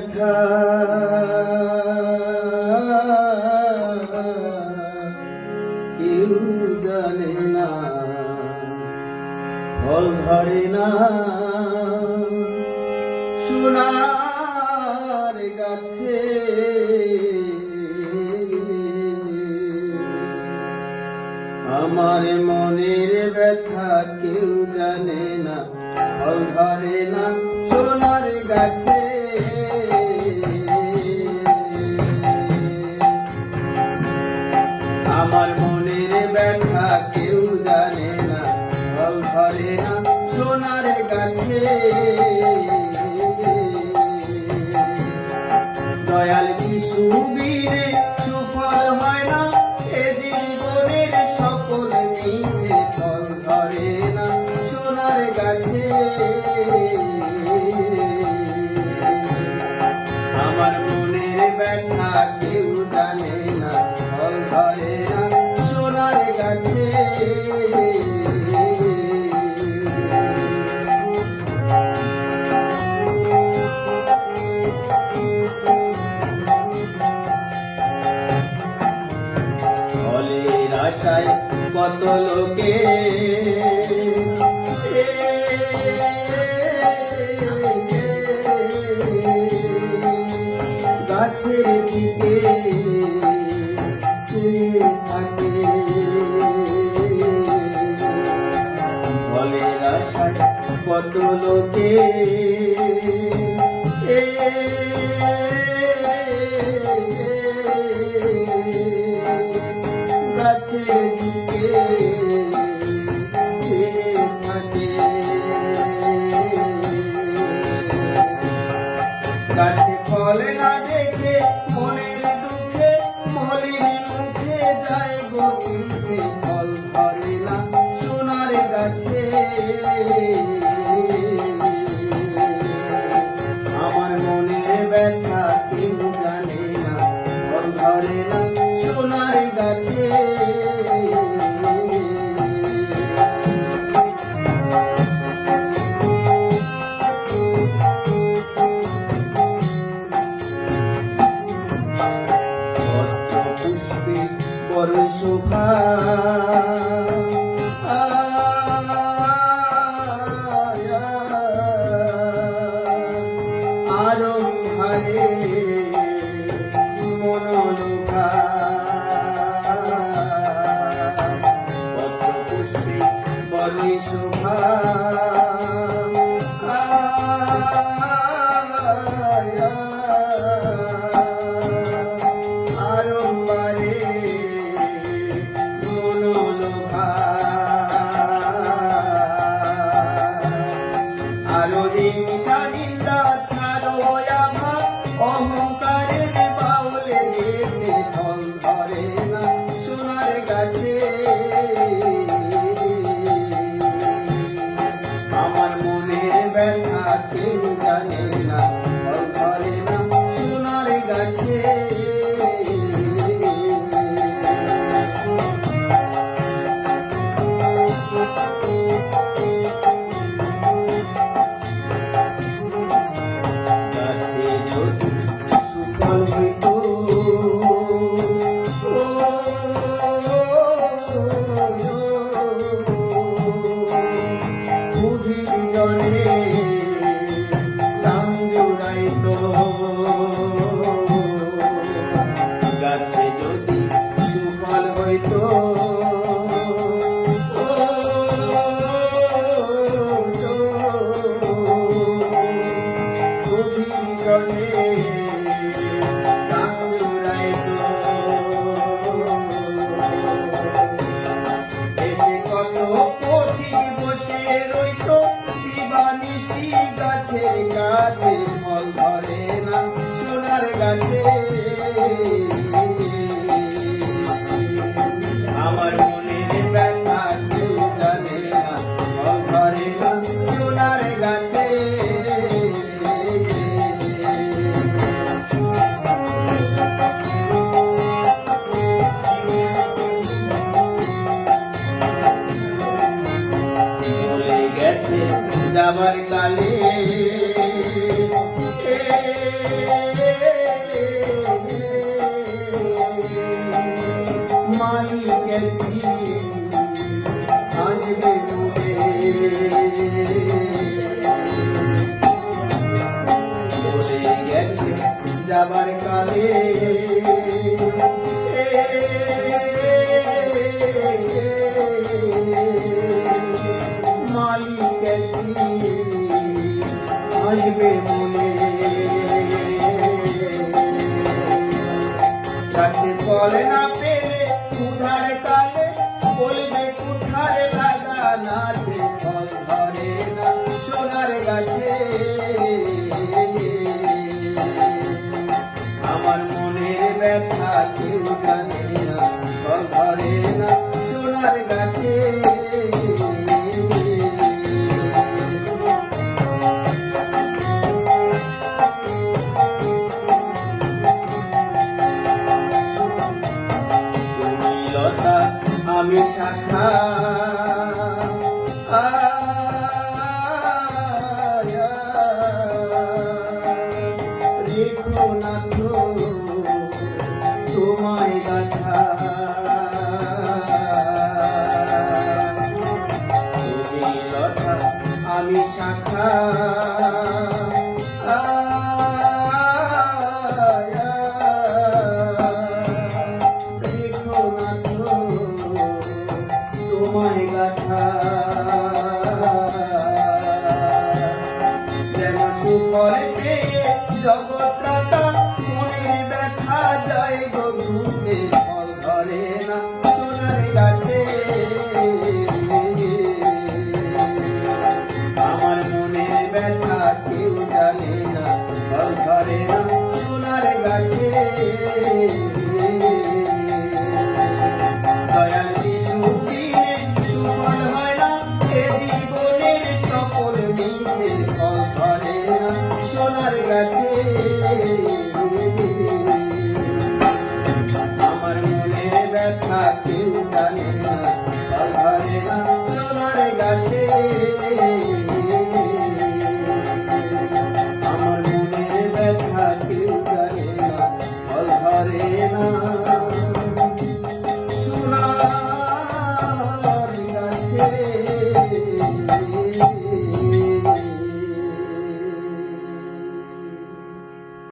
ব্যথা কেউ জানে না, ফল ধরে না সোনার গাছে। আমার মনের ব্যথা কেউ জানে না, ফল ধরে না সোনার গাছে। আমার মনের ব্যথা কেউ জানে না, ফল ধরে না সোনার গাছে। দয়াল যিশু বিনে সুফল হয় না, এ জীবনের সকল মিছে ফল ধরে না সোনার গাছে। আমার মনের ব্যথা কেউ জানে না, ফল ধরে না সোনার গাছে। ফলের আশায় কত লোকে গাছের দিকে থাকে, ফলের আশায় কত লোকে গাছের দিকে থাকে। গাছে ফল না দেখে মনের দুঃখে মলিন মুখে যায় গো পিছে, ফল ধরে না সোনার গাছে। আমার মনের ব্যথা কেউ জানে না, ফল ধরে না সোনার গাছে। পুষ্পে বড় শোভা আরম্ভারে মনোলোভা। পত্র পুষ্পে বড় শোভা আরম্ভারে মনোলোভা। মালিকের কি আসবে বলে বলে গেছে যাবার কালে মালিকের কি আসবে বলে গাছে ফল না পেলে উধার কালে বলবে কুঠার লাগান আছে ফল ধরে না সোনার গাছে আমার মনের ব্যথা কেউ জানে না ফল ধরে না সোনার গাছে আমি শাখা রেখো না তো তোমায় গাথা তুমি লতা আমি শাখা তোমায় গাথা যেন সুফল পেয়ে জগৎরাতা মনের ব্যথা যায় গো ঘুচে ফল ধরে না সোনার গাছে আমার মনের ব্যথা কেউ জানে না ফল ধরে না সোনার গাছে